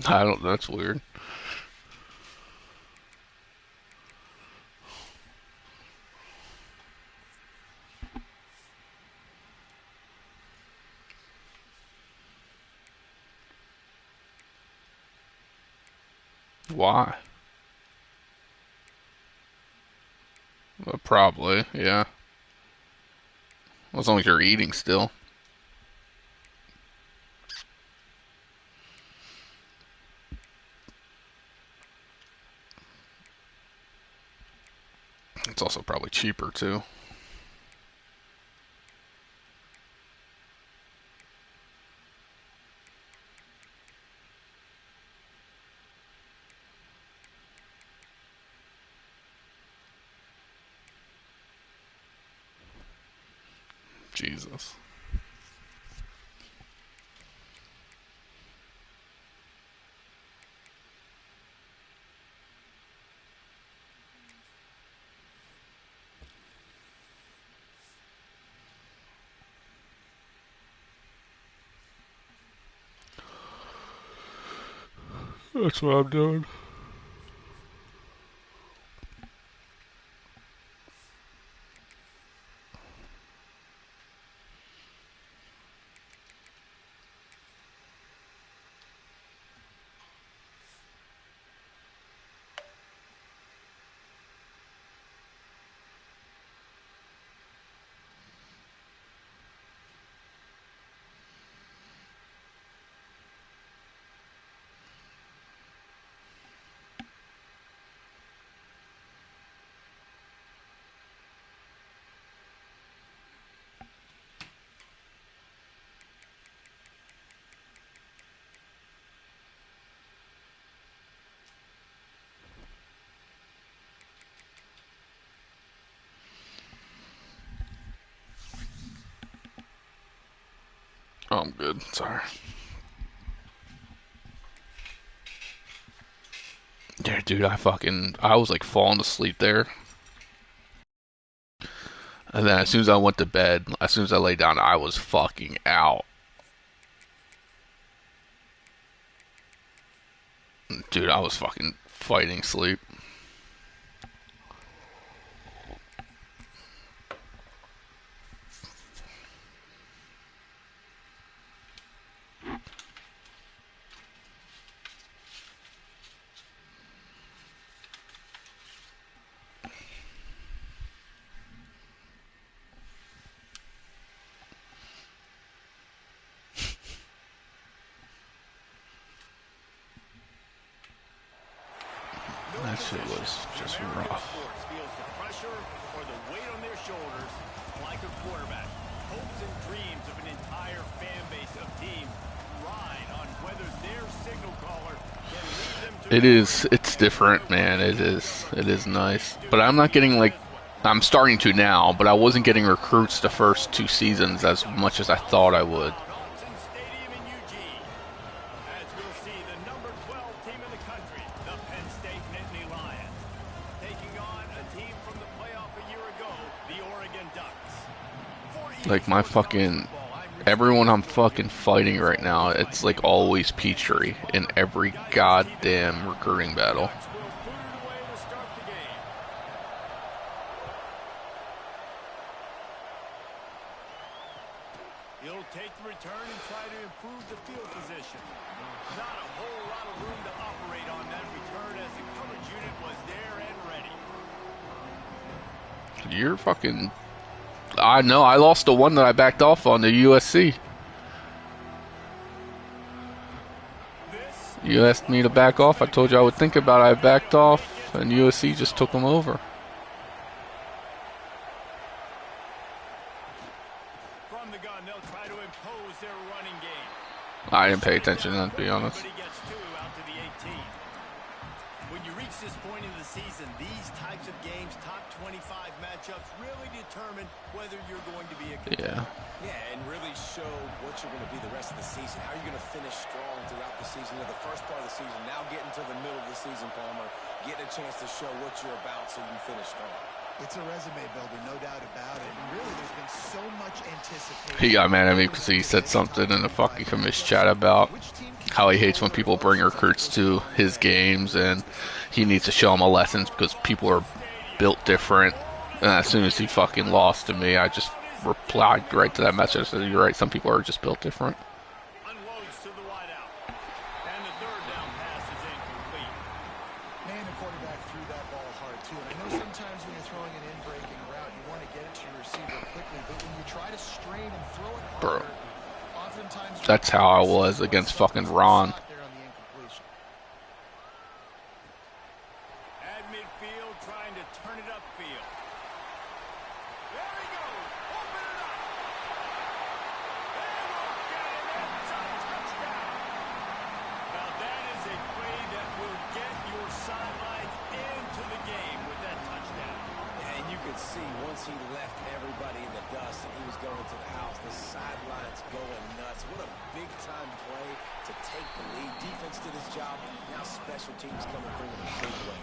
I don't. That's weird. Why? Well, probably. Yeah. Well, as long as you're eating still. It's also probably cheaper too. Jesus. That's what I'm doing. Oh, I'm good. Sorry. Yeah, dude, I was like falling asleep there. And then as soon as I went to bed, as soon as I lay down, I was fucking out. Dude, I was fucking fighting sleep. No That shit position was in just American rough. sports feels the pressure or the weight on their shoulders like a quarterback. Hopes and dreams of an entire fan base of teams ride on whether their signal caller can lead them to glory. It's And boy, different, will man. they It ever is get a nice. chance to But I'm not getting beyond like, this one. I'm starting to now, but I wasn't getting recruits the first two seasons as much as I thought I Sold would. out Autzen Stadium in Eugene. As we'll see the number 12 team in the country, the Penn State Nittany Lions, taking on a team from the playoff a year ago, the Oregon Ducks. For EA Like my Sports College fucking Football, I'm Rich everyone Gannon, I'm joined here fucking in Eugene fighting as right now, always by it's like David Long always and Steve Peachtree in Ballmer. every Guys, let's tee this one goddamn up. recruiting The battle. Ducks will boot it away to start the game. He'll take the return and try to improve the field position. Not a whole lot of room to operate on that return as the coverage unit was there and ready. You're fucking. I know. I lost the one that I backed off on the USC. This You is asked what me to to back off. I expect told when you I would this think about it. I backed rivalry game off, gets and USC underway. just took them over. From the gun, they'll try to impose their running game. I He'll didn't pay shut it attention, down to be quickly, honest. but he gets two out to the 18. When you reach this point in the season, these types of games, top 25 matchups, really determine whether you're going to be a Yeah. contender. Yeah, and really show what you're going to be the rest of the season. How are you going to finish strong throughout the season? You know, the first part of the season, now getting to the middle of the season, Palmer, getting a chance to show what you're about so you can finish strong. It's a resume builder, no doubt about it. And really, there's been so much anticipation. He got mad at me because he said something in the fucking commish chat about how he hates when people bring recruits to his games and he needs to show them a lesson because people are built different. And as soon as he fucking lost to me, I just replied right to that message. I said, "You're right. Some people are just built different." Unloads to the wideout. And the third down pass is incomplete. Man, the quarterback threw that ball hard, too. And I know sometimes when you're throwing an in-breaking route, you want to get it to your receiver quickly. But when you try to strain and throw it Bro, harder, oftentimes that's how I was against fucking Ron. there on the incompletion. At midfield, trying to turn it upfield. There he goes. Open it up. And we'll get an end-zone touchdown. Now that is a play that will get your sidelines into the game with that touchdown. And you could see once he left everybody in the dust and he was going to the house, the sidelines going nuts. What a big-time play to take the lead. Defense did his job. Now special teams coming through in a big way.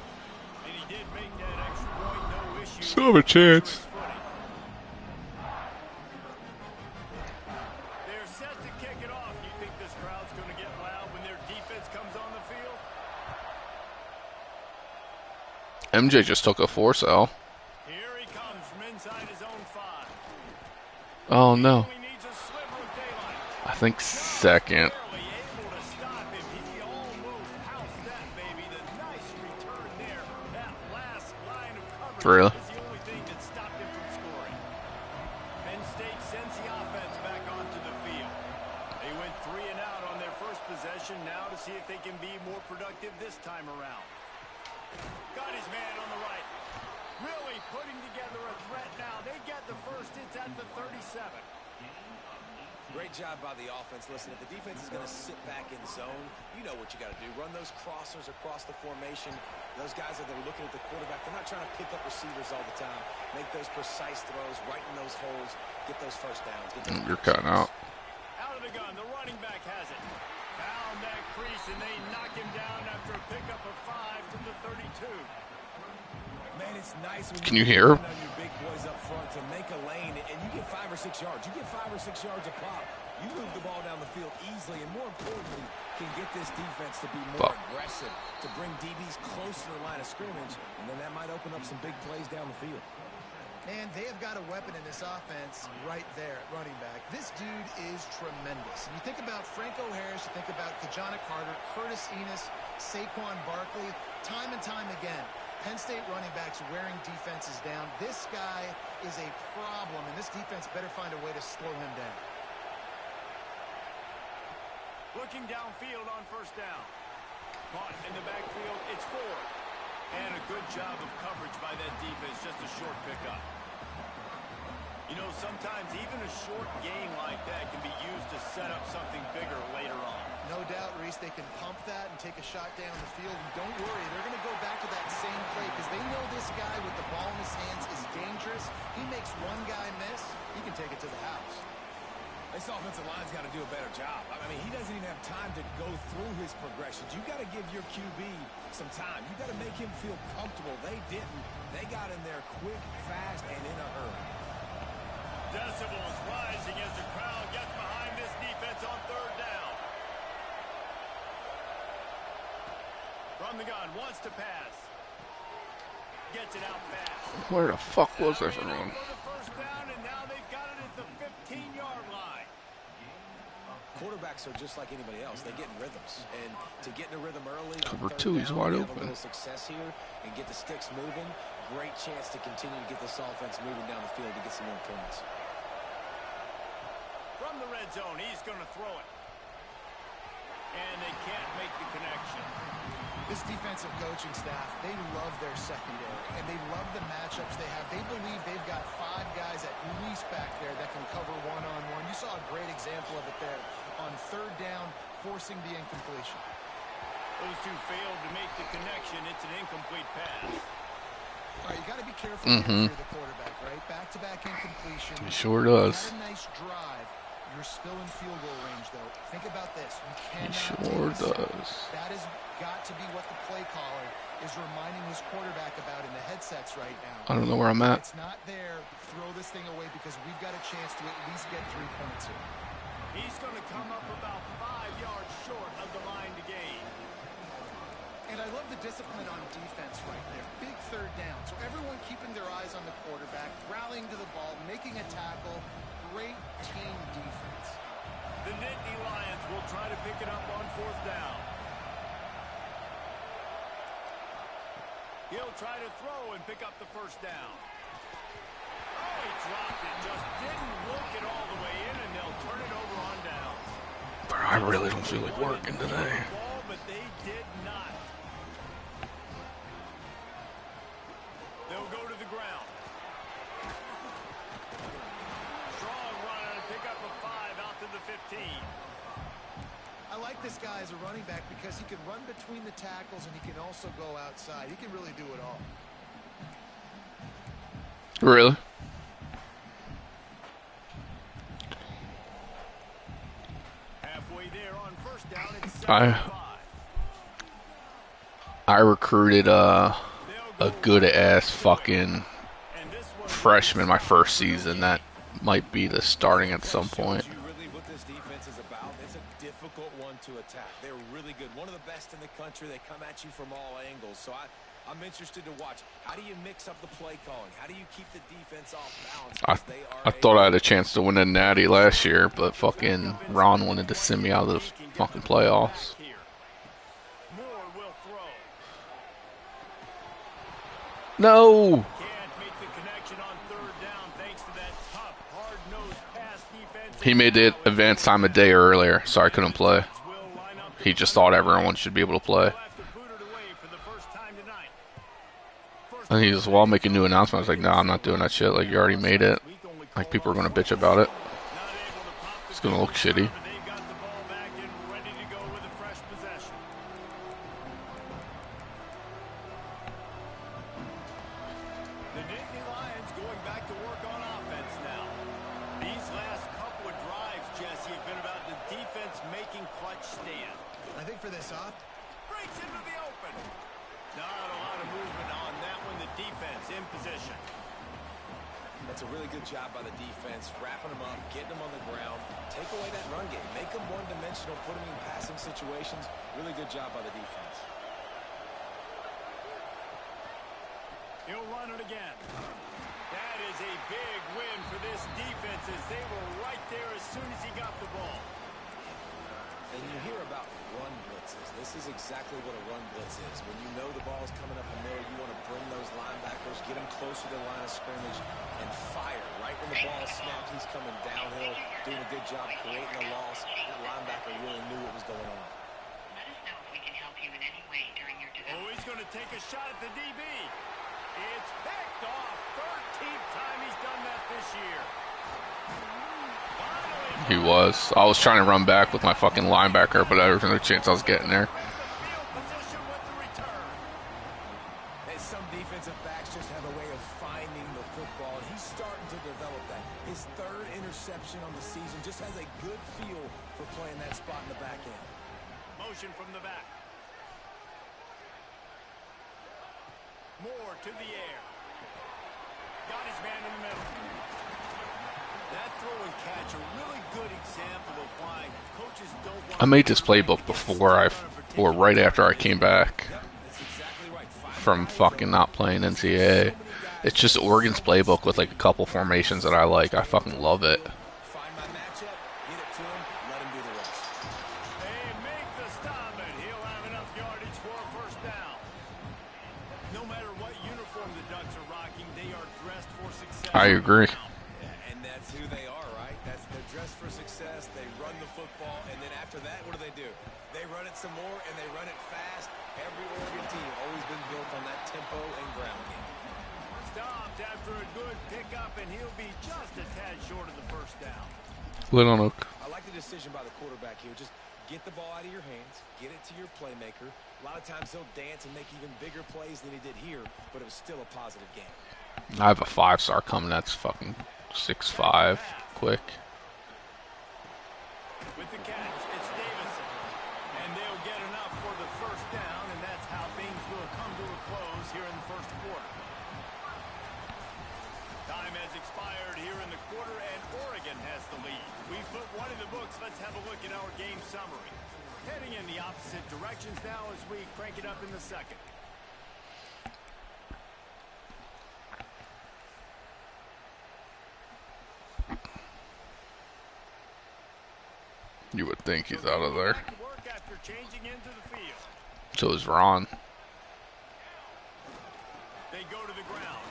And he did make that extra point, no issue. Still have a chance. They're set to kick it off. You think this crowd's going to get loud when their defense comes on the field? MJ just took a force L. Here he comes from inside his own 5. Oh no. Only needs a sliver of daylight. I think second. Barely able to stop him. He almost housed that baby. The nice return there. That last line of coverage Really? is the only thing that stopped him from scoring. Penn State sends the offense back onto the field. They went 3 and out on their first possession. Now to see if they can be more productive this time around. Got his man on the right. Really putting together a threat now. They get the first. It's at the 37. Great job by the offense. Listen, if the defense is going to sit back in zone, you know what you got to do. Run those crossers across the formation. Those guys that are looking at the quarterback, they're not trying to pick up receivers all the time. Make those precise throws, right in those holes, get those first downs. You're cutting out. Out of the gun, the running back has it. Found that crease, and they knock him down after a pickup of 5 to the 32. Man, it's nice when Can you hear? on your big boys up front to make a lane, and you get 5 or 6 yards. You get 5 or 6 yards a pop. You move the ball down the field easily, and more importantly, can get this defense to be more aggressive, to bring DBs close to the line of scrimmage, and then that might open up some big plays down the field. And they have got a weapon in this offense right there at running back. This dude is tremendous. And you think about Franco Harris, you think about Kajana Carter, Curtis Enos, Saquon Barkley, time and time again. Penn State running backs wearing defenses down. This guy is a problem, and this defense better find a way to slow him down. Looking downfield on first down. Caught in the backfield, it's Ford. And a good job of coverage by that defense, just a short pickup. You know, sometimes even a short game like that can be used to set up something bigger later on. No doubt, Reese, they can pump that and take a shot down the field. And don't worry, they're going to go back to that same play because they know this guy with the ball in his hands is dangerous. He makes one guy miss, he can take it to the house. This offensive line's got to do a better job. I mean, he doesn't even have time to go through his progressions. You got to give your QB some time. You got to make him feel comfortable. They didn't. They got in there quick, fast, and in a hurry. Decibels rising as the crowd gets behind this defense on third down. From the gun, wants to pass. Gets it out fast. Where the fuck was everyone? For the first down, and now they've got it at the 15-yard line. Quarterbacks are just like anybody else. They get in rhythms. And to get in a rhythm early, Cover on third 2, he's down, wide have open. a little success here and get the sticks moving, great chance to continue to get this offense moving down the field to get some more points. From the red zone, he's going to throw it. And they can't make the connection. This defensive coaching staff, they love their secondary, and they love the matchups they have. They believe they've got 5 guys at least back there that can cover one-on-one. You saw a great example of it there on third down, forcing the incompletion. Those two failed to make the connection. It's an incomplete pass. All right, you got to be careful here if you're the quarterback, right? Back-to-back incompletion. He sure does. Had a nice drive. You're still in field goal range, though. Think about this. You He cannot sure take a sack. does. That has got to be what the play caller is reminding his quarterback about in the headsets right now. I don't know where I'm at. It's not there. Throw this thing away because we've got a chance to at least get 3 points here. He's going to come up about 5 yards short of the line to gain. And I love the discipline on defense right there. Big third down. So everyone keeping their eyes on the quarterback, rallying to the ball, making a tackle. Great team defense. The Nittany Lions will try to pick it up on 4th down. He'll try to throw and pick up the 1st down. Oh, he dropped it. Just didn't work it all the way in, and they'll turn it over on downs. Bro, I really don't feel like working today. Ball, but they did not. They'll go to the ground. Strong run and pick up a 5 out to the 15. I like this guy as a running back because he can run between the tackles and he can also go outside. He can really do it all. Really? Halfway there on 1st down, it's 7-5. I recruited a good ass fucking And this one freshman my first season. That might be the starting at some point. Shows you really what this defense is about. It's a difficult one to attack. They're really good. One of the best in the country. They come at you from all angles. So I'm interested to watch. How do you mix up the play calling? How do you keep the defense off balance? 'Cause they are I thought I had a chance to win a natty last year, but fucking Ron wanted to send me out of the fucking playoffs. here. Moore will throw. No! Can't make the connection on 3rd down thanks to that tough, hard-nosed pass defense. He made it advance time a day earlier, so I couldn't play. Will line up He just thought everyone should be able to play. They'll have to boot it away for the first time tonight. And he was, well, I'll make a new announcement. I was like, no, I'm not doing that shit. Like, you already made it. Like, people are going to bitch about it. It's going to look shitty. They've got the ball back and ready to go with a fresh possession. The Nittany Lions going back to work on offense now. These last couple of drives, Jesse, have been about the defense making clutch stand. I think for this off, Breaks into the open. Not a lot of movement on that one. The defense in position. That's a really good job by the defense, wrapping them up, getting them on the ground, take away that run game, make them one-dimensional, put them in passing situations. Really good job by the defense. He'll run it again. That is a big win for this defense as they were right there as soon as he got the ball. And you hear about run blitzes. This is exactly what a run blitz is. When you know the ball is coming up the middle, you want to bring those linebackers, get them closer to the line of scrimmage, and fire. Right when the ball is snapped, he's coming downhill, doing a good job creating a loss. That linebacker really knew what was going on. Let us know if we can help you in any way during your Oh, development. he's going to take a shot at the DB. It's picked off. 13th time he's done that this year. Finally, He was. I was trying to run back with my fucking linebacker, but there was no chance I was getting there. field position with the return. And some defensive backs just have a way of finding the football, and he's starting to develop that. His 3rd interception on the season, just has a good feel for playing that spot in the back end. Motion from the back. Moore to the air. Got his man in the middle. That throw and catch, a really good example of why coaches don't want I made this playbook before or right after I came back That's exactly right. from fucking not playing NCAA. It's just Oregon's playbook with like a couple formations that I like. I fucking love it. Find my matchup, get it to him, let him do the rest. They make the stop, and he'll have enough yardage for a 1st down. No matter what uniform the Ducks are rocking, they are dressed for success. I agree. Yeah, and that's who they are, right? They're dressed for success. They run the football, and then after that, what do? They run it some more, and they run it fast. Every Oregon team always been built on that tempo and ground game. Stopped after a good pickup, and he'll be just a tad short of the 1st down. Little Nook. I like the decision by the quarterback here. Just get the ball out of your hands, get it to your playmaker. A lot of times he'll dance and make even bigger plays than he did here, but it was still a positive game. I have a 5-star coming that's fucking 6'5", quick. With the catch, it's Davison. And they'll get enough for the 1st down, and that's how things will come to a let's have a look at our game summary. Heading in the opposite directions now as we crank it up in the second. You would think he's out of there. Back to work after changing into the field. So is Ron. They go to the ground.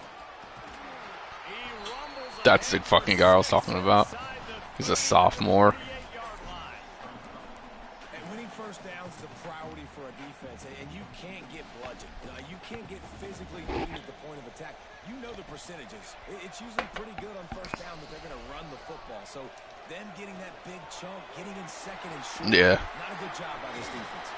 He rumbles That's the ahead fucking to guy I was the talking about. inside the He's a sophomore. 38-yard line. And winning first downs is a priority for a defense, and you can't get bludgeoned. You can't get physically beat at the point of attack. You know the percentages. It's usually pretty good on first down that they're going to run the football. So them getting that big chunk, getting in second and short, Yeah. not a good job by this defense.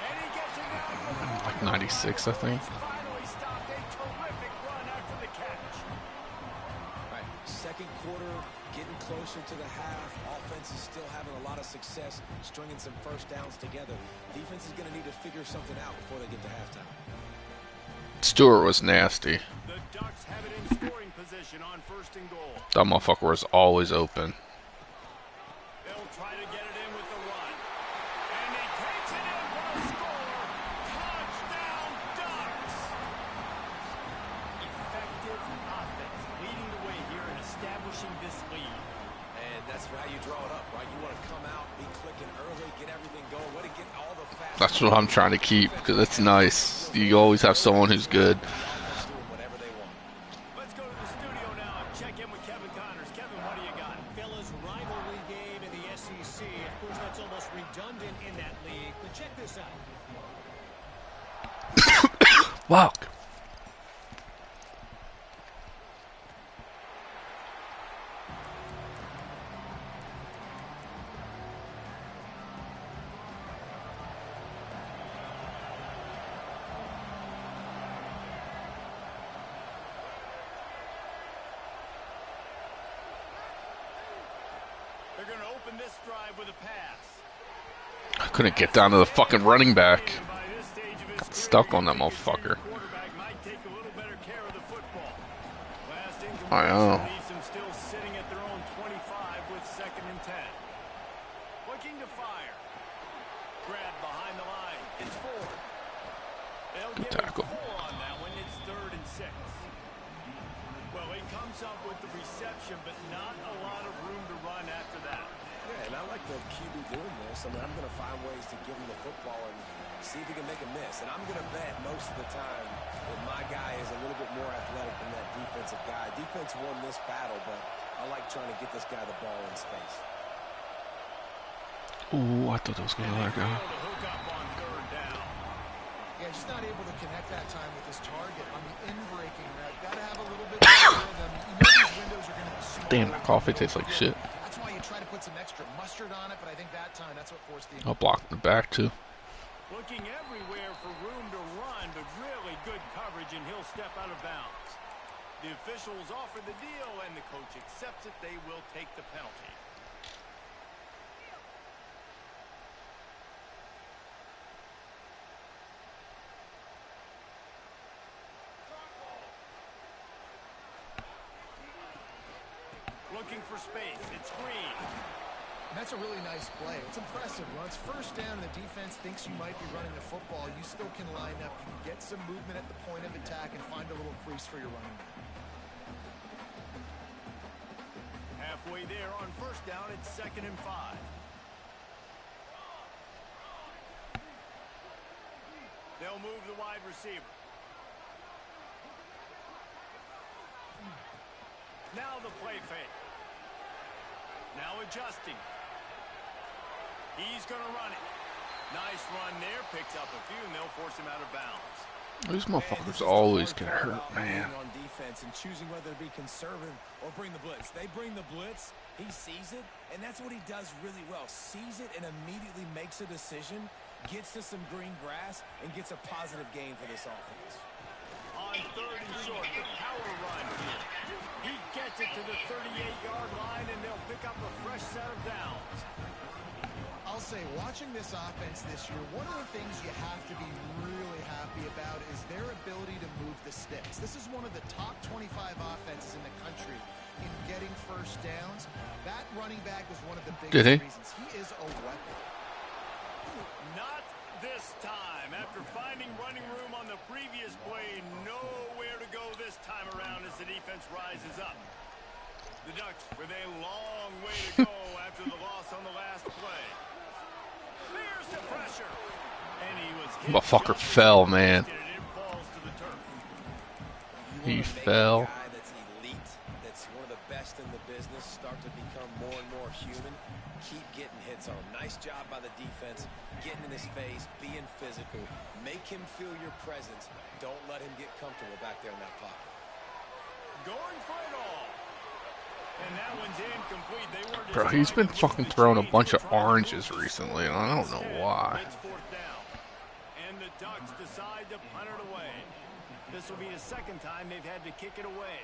And he gets it down to the Like 96, I think. finally stopped a terrific run after the catch. All right, second quarter, getting closer to the half. Offense is still having a lot of success stringing some first downs together. Defense is going to need to figure something out before they get to halftime. Stewart was nasty. The Ducks have it in scoring position on first and goal. That motherfucker was always open. They'll try to get it in with the run. And he takes it in for a score. Touchdown, Ducks! Effective offense leading the way here in establishing this lead. And that's how you draw it up, right? You want to come out, be clicking early, get everything going. Want to get all the fast. That's what I'm trying to keep, because it's nice. You always have someone who's good. Offense doing whatever they want. Let's go to the studio now and check in with Kevin Connors. Kevin, what do you got? Fellas, rivalry game in the SEC. Of course, that's almost redundant in that league. But check this out. Fuck. They're going to open this drive with a pass. I couldn't get down to the fucking running back. And by this stage of his Got career, stuck on that you could say your motherfucker. quarterback might take a little better care of the football. Last I know. incompletion leaves them still sitting at their own 25 with second and 10. Looking to fire. Grab behind the line. It's Ford. They'll get Tackle. a 4 on that one. It's 3rd and 6. Well, he comes up with the reception, but not a lot of room to run after that. Yeah, and I like the QB doing this. I mean, I'm going to find ways to give him the football and see if he can make a miss. And I'm going to bet most of the time that my guy is a little bit more athletic than that defensive guy. Defense won this battle, but I like trying to get this guy the ball in space. Ooh, I thought that was going to let go. Able to hook up on 3rd down. Yeah, just not able to connect that time with his target on the in-breaking route. Got to have a little bit of rhythm. You know these windows are going to be super Damn, that coffee tastes like shit. That's why you try to put some extra mustard on it, but I think that time that's what forced the. I'll block the back too. Looking everywhere for room to run, but really good coverage, and he'll step out of bounds. The officials offer the deal, and the coach accepts it. They will take the penalty. Looking for space. It's Green. And that's a really nice play. It's impressive. Once first down and the defense thinks you might be running the football, you still can line up. You can get some movement at the point of attack and find a little crease for your running back. Halfway there on first down, it's 2nd and 5. They'll move the wide receiver. Now the play fake. Now adjusting. He's going to run it. Nice run there. Picks up a few, and they'll force him out of bounds. These Man, this motherfuckers is the always hard get part hurt, about man. being on defense and choosing whether to be conservative or bring the blitz. They bring the blitz, he sees it, and that's what he does really well. Sees it and immediately makes a decision, gets to some green grass, and gets a positive gain for this offense. On 3rd and short, the power run here. He gets it to the 38-yard line, and they'll pick up a fresh set of downs. I'll say, watching this offense this year, one of the things you have to be really happy about is their ability to move the sticks. This is one of the top 25 offenses in the country in getting first downs. That running back was one of the Did he? biggest reasons. He is a weapon. Not this time. After finding running room on the previous play, nowhere to go this time around as the defense rises up. The Ducks with a long way to go after the loss on the last play. There's the pressure. And he was hit. Motherfucker fell, man. And it falls to the turf. He You wanna make fell. a guy that's elite, that's one of the best in the business, start to become more and more human. Keep getting hits on him. Nice job by the defense, getting in his face, being physical. Make him feel your presence. Don't let him get comfortable back there in that pocket. Going for it all. And that one's incomplete. They were Bro, he's been designed to fucking move the throwing a chains. bunch They're of trying to oranges move the recently, and chains. I don't know Instead, why. it's fourth down. And the Ducks decide to punt it away. This will be the second time they've had to kick it away.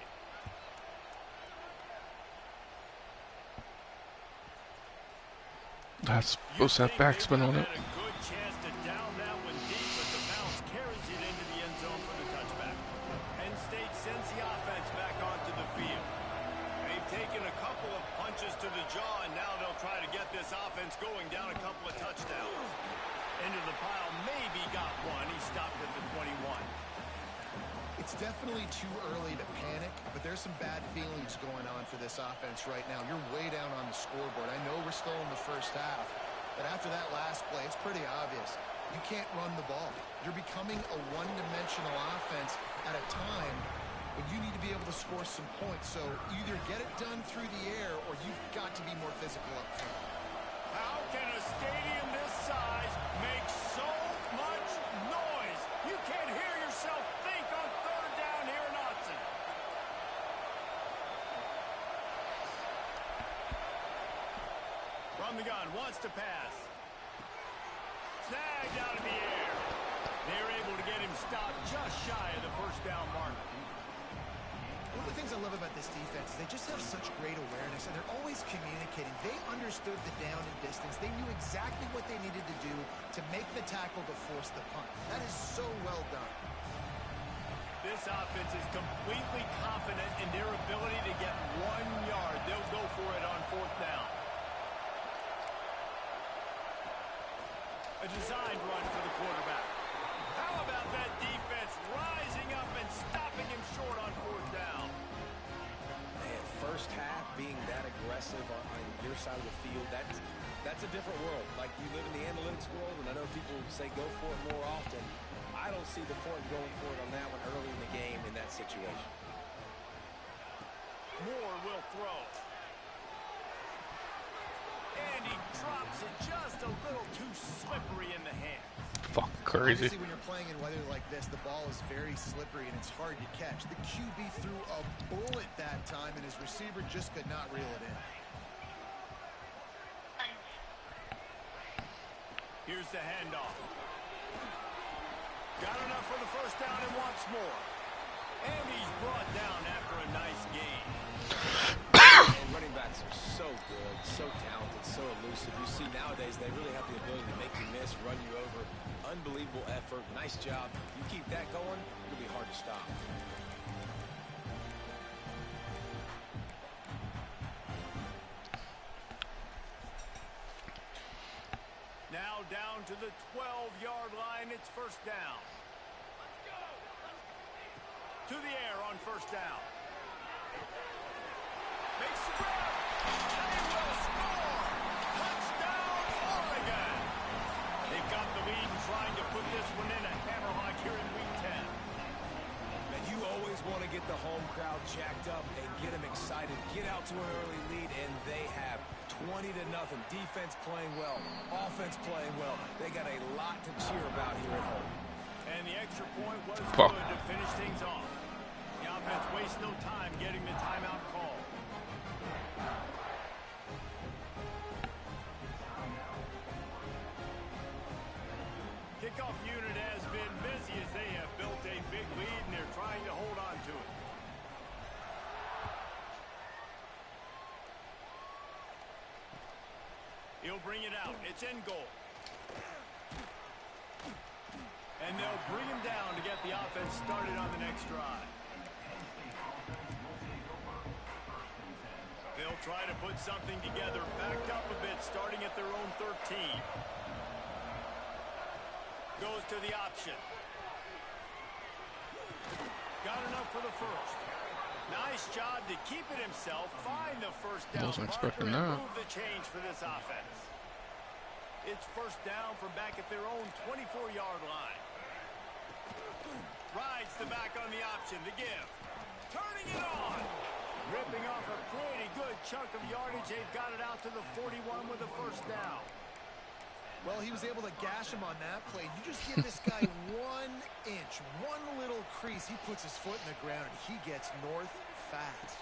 That's supposed to have backspin on it. Had a good chance to down that one deep, but the bounce carries it into the end zone for the touchback. Penn State sends the offense back onto the field. They've taken a couple of punches to the jaw, and now they'll try to get this offense going down a couple of touchdowns. Into the pile, maybe got one. He stopped at the 21. It's definitely too early to panic, but there's some bad feelings going on for this offense right now. You're way down on the scoreboard. I know we're still in the first half, but after that last play, it's pretty obvious. You can't run the ball. You're becoming a one-dimensional offense at a time when you need to be able to score some points. So either get it done through the air or you've got to be more physical up front. How can a stadium this size make so much noise? You can't hear yourself think on third down here in Autzen. From the gun, wants to pass. Snagged out of the air. They're able to get him stopped just shy of the first down mark. One of the things I love about this defense is they just have such great awareness, and they're always communicating. They understood the down and distance. They knew exactly what they needed to do to make the tackle to force the punt. That is so well done. This offense is completely confident in their ability to get 1 yard. They'll go for it on fourth down. A designed run for the quarterback. How about that defense rising up and stopping him short on fourth down? Man, first half being that aggressive on your side of the field, that's a different world. Like, you live in the analytics world, and I know people say go for it more often. I don't see the point going for it on that one early in the game in that situation. Moore will throw. And he drops it just a little too slippery in the hand. Fuck crazy. Obviously, when you're playing in weather like this, the ball is very slippery and it's hard to catch. The QB threw a bullet that time, and his receiver just could not reel it in. Here's the handoff. Got enough for the first down and wants more. And he's brought down after a nice gain. And running backs are so good, so talented, so elusive. You see nowadays they really have the ability to make you miss, run you over. Unbelievable effort. Nice job. You keep that going, it'll be hard to stop. Now down to the 12-yard line. It's first down. To the air on first down. Makes the grab. They will score. Touchdown, Oregon. They've got the lead and trying to put this one in a hammerlock here in Week 10. And you always want to get the home crowd jacked up and get them excited. Get out to an early lead, and they have 20-0. Defense playing well. Offense playing well. They got a lot to cheer about here at home. And the extra point was Fuck. good to finish things off. The offense wastes no time getting the timeout call. Kickoff unit has been busy as they have built a big lead and they're trying to hold on to it. He'll bring it out. It's in goal. And they'll bring him down to get the offense started on the next drive. try to put something together, backed up a bit, starting at their own 13. Goes to the option. Got enough for the first. Nice job to keep it himself, find the first down. Wasn't expecting that. Move the change for this offense. It's first down from back at their own 24-yard line. Rides the back on the option, the give. Turning it on. Ripping off a pretty good chunk of yardage. They've got it out to the 41 with a first down. Well, he was able to gash him on that play. You just give this guy 1 inch, one little crease. He puts his foot in the ground, and he gets north fast.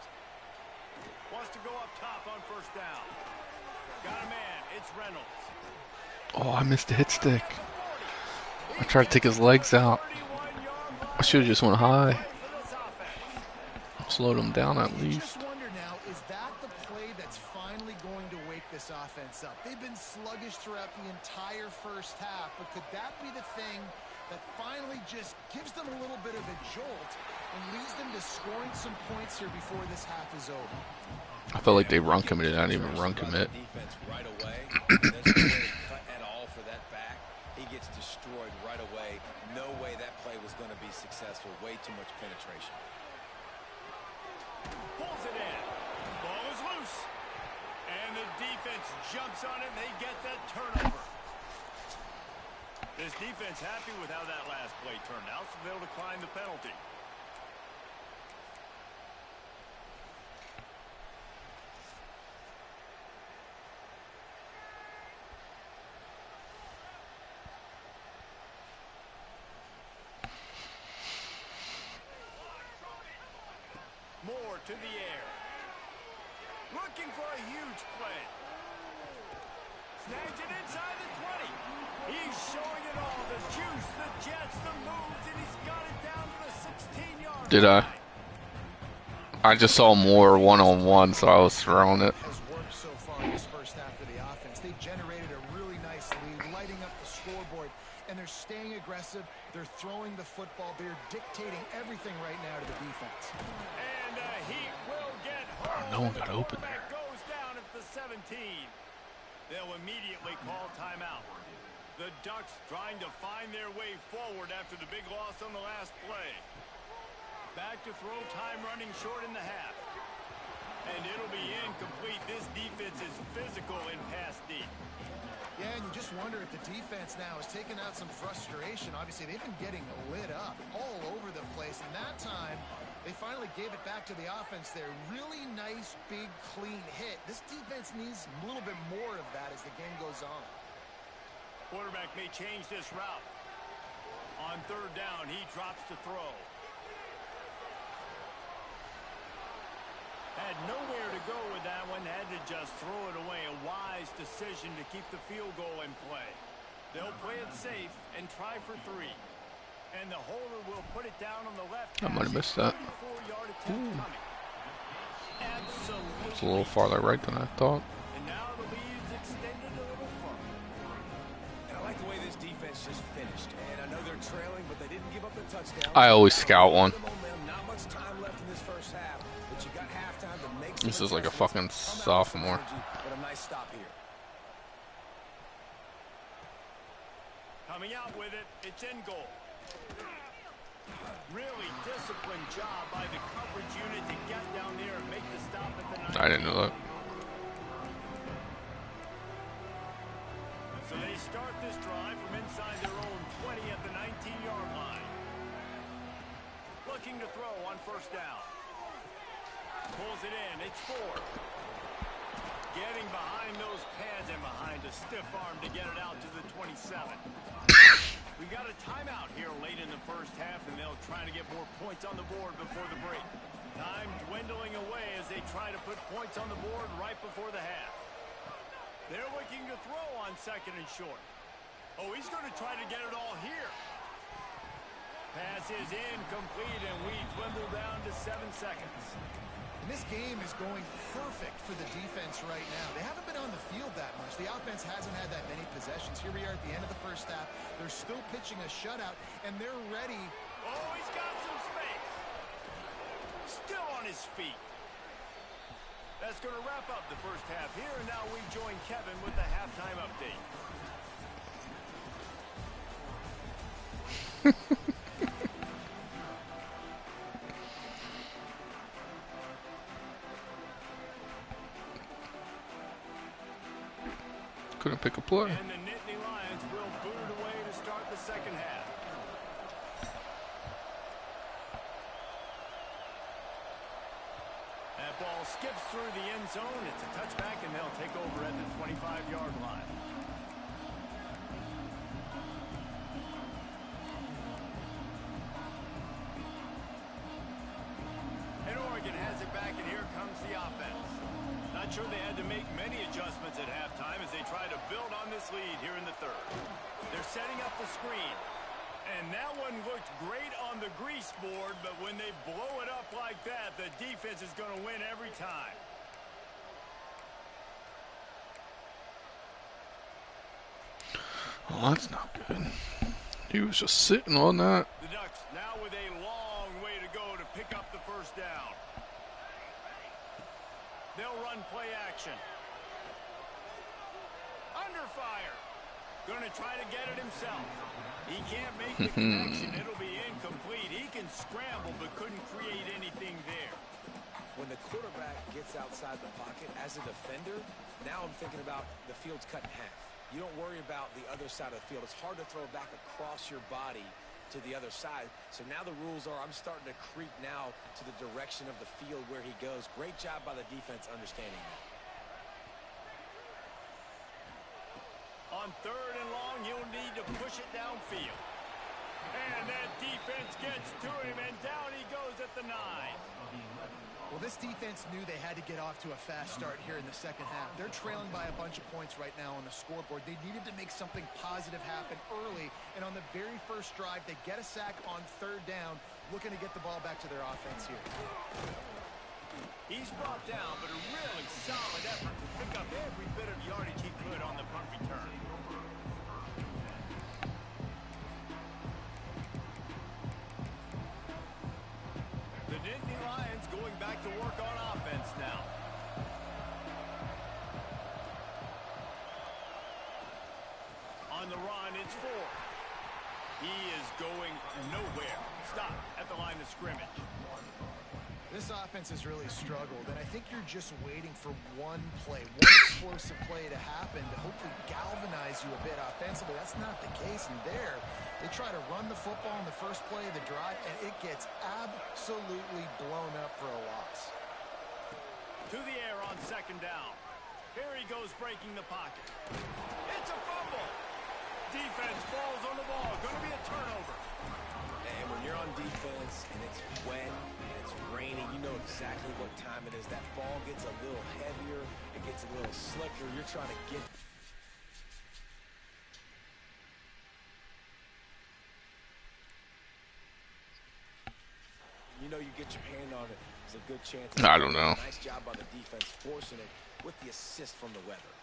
Wants to go up top on first down. Got a man. It's Reynolds. Oh, I missed the hit stick. I tried to take his legs out. I should have just went high. Slowed him down at least. Just wonder now, is that the play that's finally going to wake this offense up? They've been sluggish throughout the entire first half, but could that be the thing that finally just gives them a little bit of a jolt and leads them to scoring some points here before this half is over? I felt like they run committed, not even run commit. Defense right away. Doesn't really cut at all for that back. He gets destroyed right away. No way that play was going to be successful. Way too much penetration. Pulls it in. Ball is loose. And the defense jumps on it, and they get that turnover. This defense happy with how that last play turned out, so they'll decline the penalty. Moore to the air. Looking for a huge play. Snags it inside the 20. He's showing it all. The juice, the jets, the moves, and he's got it down to the 16-yard Did I? line. I just saw more one-on-one, so I was throwing it. Has worked so far in this first half of the offense. They generated a really nice lead, lighting up the scoreboard, and they're staying aggressive. They're throwing the football. They're dictating everything right now to the defense. And he will get home. No one got open there. Goes down at the 17. They'll immediately call timeout. The Ducks trying to find their way forward after the big loss on the last play. Back to throw, time running short in the half. And it'll be incomplete. This defense is physical in pass deep. Yeah, and you just wonder if the defense now has taken out some frustration. Obviously, they've been getting lit up all over the place. And that time, they finally gave it back to the offense there. Really nice, big, clean hit. This defense needs a little bit more of that as the game goes on. Quarterback may change this route. On third down, he drops to throw. Had nowhere to go with that one. Had to just throw it away. A wise decision to keep the field goal in play. They'll play it safe and try for 3. And the holder will put it down on the left. I might have missed that. 34-yard attempt coming. Absolutely. It's a little farther right than I thought. And now the lead's extended a little further. And I like the way this defense just finished. And I know they're trailing, but they didn't give up the touchdown. I always scout one. Not much time left in this first half, but you got halftime to make some This is like a adjustments. fucking Come out with some sophomore. energy, but a nice stop here. Coming out with it, it's in goal. Really disciplined job by the coverage unit to get down there and make the stop at the 9. I didn't know that. So they start this drive from inside their own 20 at the 19-yard line. Looking to throw on first down. Pulls it in, it's 4. Getting behind those pads and behind a stiff arm to get it out to the 27. We got a timeout here late in the first half, and they'll try to get more points on the board before the break. Time dwindling away as they try to put points on the board right before the half. They're looking to throw on second and short. Oh, he's going to try to get it all here. Pass is incomplete, and we dwindle down to 7 seconds. And this game is going perfect for the defense right now. They haven't been on the field that much. The offense hasn't had that many possessions. Here we are at the end of the first half. They're still pitching a shutout, and they're ready. Oh, he's got some space. Still on his feet. That's going to wrap up the first half here, and now we join Kevin with the halftime update. Couldn't pick a play. And the Nittany Lions will boot it away to start the second half. That ball skips through the end zone. It's a touchback, and they'll take over at the 25-yard line. And Oregon has it back, and here comes the offense. Not sure they had to make many adjustments at halftime as they try to build on this lead here in the third. They're setting up the screen. And that one looked great on the grease board, but when they blow it up like that, the defense is going to win every time. Oh, that's not good. He was just sitting on that. The Ducks now with a long way to go to pick up the first down. They'll run play action. Under fire. Going to try to get it himself. He can't make the connection. It'll be incomplete. He can scramble but couldn't create anything there. When the quarterback gets outside the pocket as a defender, now I'm thinking about the field's cut in half. You don't worry about the other side of the field. It's hard to throw back across your body to the other side. So now the rules are I'm starting to creep now to the direction of the field where he goes. Great job by the defense understanding that. On third and long, he'll need to push it downfield. And that defense gets to him, and down he goes at the 9. Well, this defense knew they had to get off to a fast start here in the second half. They're trailing by a bunch of points right now on the scoreboard. They needed to make something positive happen early, and on the very first drive, they get a sack on third down, looking to get the ball back to their offense here. He's brought down, but a really solid effort to pick up every bit of yardage he could on the punt return. The Nittany Lions going back to work on offense now. On the run, it's 4. He is going nowhere. Stop at the line of scrimmage. This offense has really struggled, and I think you're just waiting for one play, one explosive play to happen to hopefully galvanize you a bit offensively. That's not the case, and there, they try to run the football in the first play of the drive, and it gets absolutely blown up for a loss. To the air on second down. Here he goes breaking the pocket. It's a fumble. Defense falls on the ball. Going to be a turnover. And when you're on defense and it's wet and it's rainy, you know exactly what time it is. That ball gets a little heavier. It gets a little slicker. You're trying to get... You know you get your hand on it. There's a good chance. I don't know. Nice job by the defense forcing it with the assist from the weather.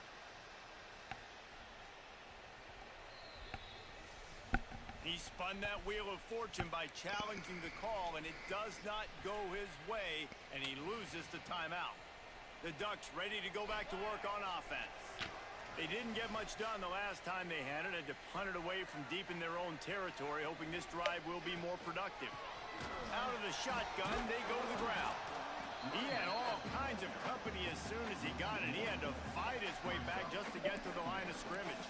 He spun that wheel of fortune by challenging the call, and it does not go his way, and he loses the timeout. The Ducks ready to go back to work on offense. They didn't get much done the last time they had it, had to punt it away from deep in their own territory, hoping this drive will be more productive. Out of the shotgun, they go to the ground. He had all kinds of company as soon as he got it. He had to fight his way back just to get to the line of scrimmage.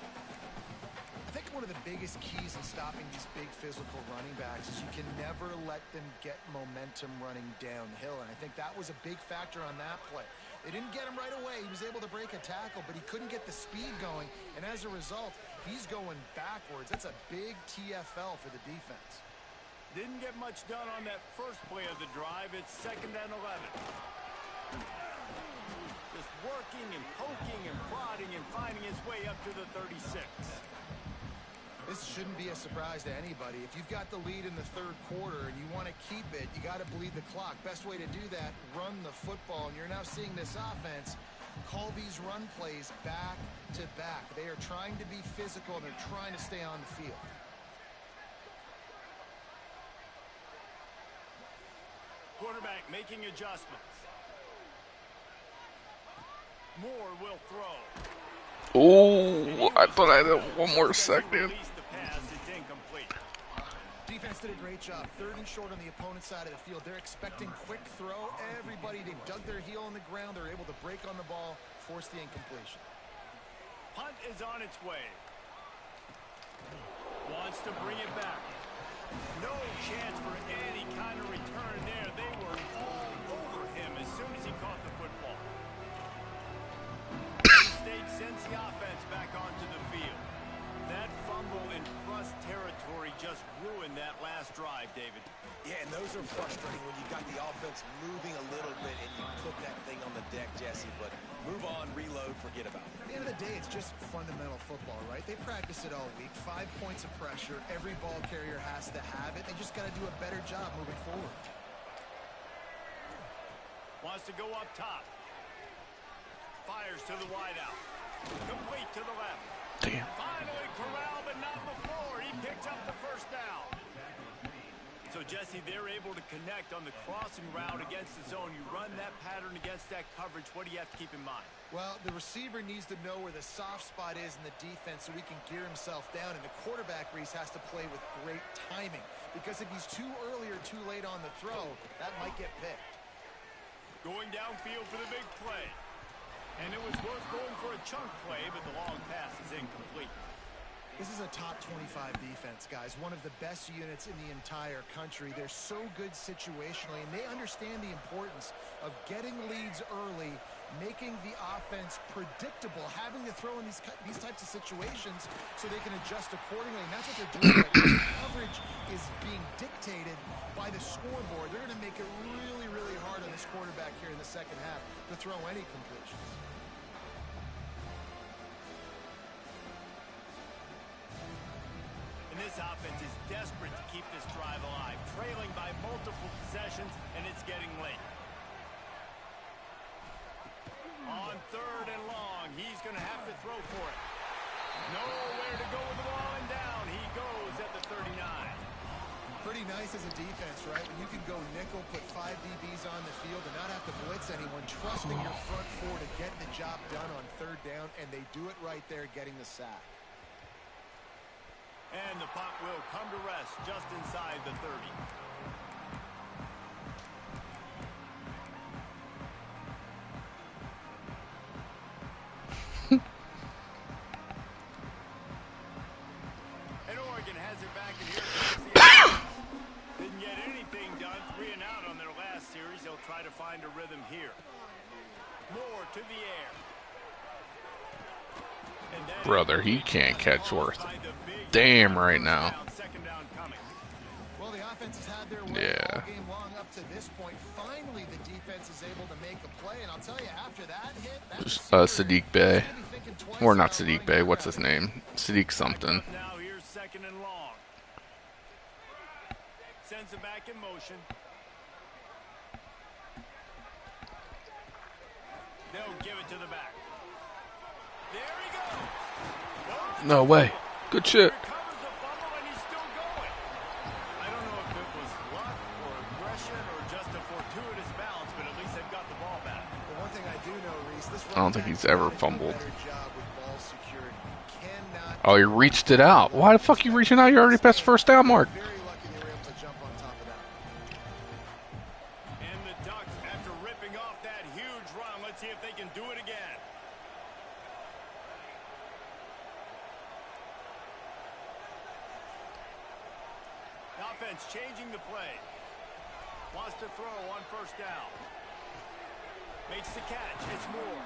I think one of the biggest keys in stopping these big physical running backs is you can never let them get momentum running downhill, and I think that was a big factor on that play. They didn't get him right away. He was able to break a tackle, but he couldn't get the speed going, and as a result, he's going backwards. That's a big TFL for the defense. Didn't get much done on that first play of the drive. It's 2nd and 11. Just working and poking and prodding and finding his way up to the 36. This shouldn't be a surprise to anybody. If you've got the lead in the third quarter and you want to keep it, you got to bleed the clock. Best way to do that, run the football. And you're now seeing this offense call these run plays back to back. They are trying to be physical, and they're trying to stay on the field. Quarterback making adjustments. Moore will throw. Oh, I thought I had one more second. Release the pass. It's incomplete. Defense did a great job. 3rd and short on the opponent's side of the field. They're expecting quick throw. Everybody, they dug their heel on the ground. They're able to break on the ball, force the incompletion. Punt is on its way. Wants to bring it back. No chance for any kind of return there. They were all over him as soon as he caught the football. State sends the offense back onto the field. That fumble in Russ territory just ruined that last drive, David. Yeah, and those are frustrating when you got the offense moving a little bit and you put that thing on the deck, Jesse. But move on, reload, forget about it. At the end of the day, it's just fundamental football, right? They practice it all week. 5 points of pressure. Every ball carrier has to have it. They just got to do a better job moving forward. Wants to go up top. Fires to the wideout. Complete to the left. Damn. Finally corralled, but not before. He picks up the first down. So, Jesse, they're able to connect on the crossing route against the zone. You run that pattern against that coverage. What do you have to keep in mind? Well, the receiver needs to know where the soft spot is in the defense so he can gear himself down. And the quarterback, Reese, has to play with great timing. Because if he's too early or too late on the throw, that might get picked. Going downfield for the big play. And it was worth going for a chunk play, but the long pass is incomplete. This is a top 25 defense, guys. One of the best units in the entire country. They're so good situationally, and they understand the importance of getting leads early, making the offense predictable, having to throw in these types of situations so they can adjust accordingly. And that's what they're doing right now. The coverage is being dictated by the scoreboard. They're going to make it really, really hard on this quarterback here in the second half to throw any completions. And this offense is desperate to keep this drive alive, trailing by multiple possessions, and it's getting late. On 3rd and long, he's going to have to throw for it. Nowhere to go with the ball, and down he goes at the 39. Pretty nice as a defense, right? When you can go nickel, put 5 DBs on the field and not have to blitz anyone, trusting your front 4 to get the job done on 3rd down, and they do it right there, getting the sack. And the punt will come to rest just inside the 30. And Oregon has it back in here. Didn't get anything done. 3 and out on their last series. They'll try to find a rhythm here. Moore to the air. Brother, he can't catch worth damn right now. Well, the offense has had their way all game long up to this point. Finally, the defense is able to make a play, and I'll tell you, after that hit, Sadiq Bey, or not Sadiq Bey, what's his name? Sadiq something. Now here's 2nd and long. Sends it back in motion. They'll give it to the back. There he goes. No way. Good shit. Recovers the fumble and he's still going. I don't know if it was luck or aggression or just a fortuitous bounce, but at least they've got the ball back. The one thing I do know, Reese, this I don't think he's ever fumbled. job with ball security. Cannot. Oh, he reached it out. Why the fuck you reaching out? You already passed the 1st down mark. Very lucky they were able to jump on top of that. And the Ducks, after ripping off that huge run, let's see if they can do it again. Offense changing the play. Wants to throw on 1st down. Makes the catch. It's Moore.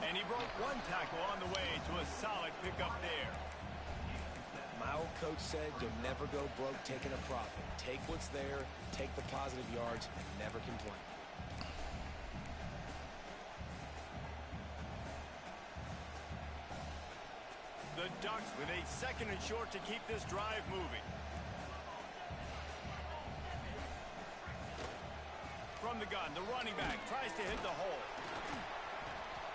And he broke 1 tackle on the way to a solid pickup there. My old coach said you'll never go broke taking a profit. Take what's there, take the positive yards, and never complain. The Ducks with a 2nd and short to keep this drive moving. From the gun, the running back tries to hit the hole.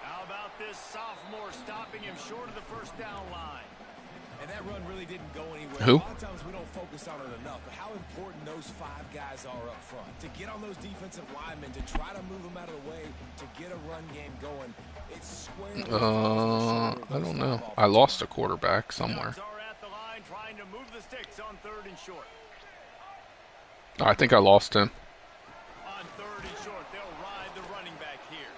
How about this sophomore stopping him short of the 1st down line? And that run really didn't go anywhere. Who? A lot of times we don't focus on it enough, but how important those 5 guys are up front. To get on those defensive linemen, to try to move them out of the way, to get a run game going. It's squarely I don't know. I lost a quarterback somewhere. Ducks are at the line trying to move the sticks on 3rd and short. I think I lost him. On 3rd and short, they'll ride the running back here.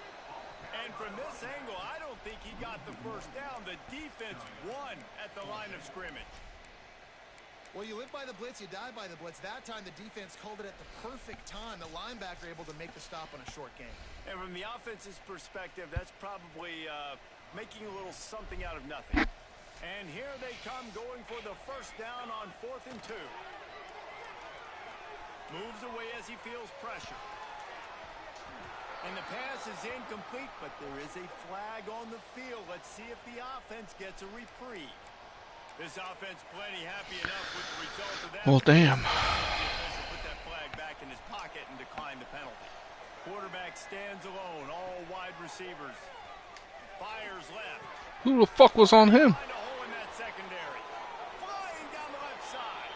And from this angle, I don't think he got the first down. The defense won at the line of scrimmage. Well, you live by the blitz, you die by the blitz. That time, the defense called it at the perfect time. The linebacker able to make the stop on a short game. And from the offense's perspective, that's probably making a little something out of nothing. And here they come going for the first down on 4th and 2. Moves away as he feels pressure. And the pass is incomplete, but there is a flag on the field. Let's see if the offense gets a reprieve. This offense plenty happy enough with the result of that. Well, damn. The official put that flag back in his pocket and declined the penalty. Quarterback stands alone, all wide receivers. Fires left. Who the fuck was on him? Find a hole in that secondary. Flying down the left side.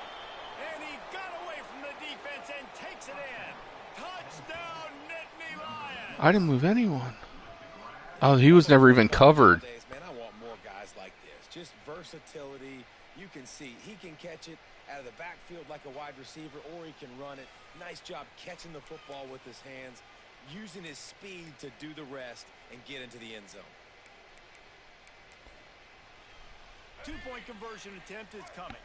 And he got away from the defense and takes it in. Touchdown, Nittany Lions. I didn't move anyone. Oh, he was never even covered. Man, I want more guys like this. Just versatility. You can see he can catch it out of the backfield like a wide receiver, or he can run it. Nice job catching the football with his hands, using his speed to do the rest and get into the end zone. 2-point conversion attempt is coming.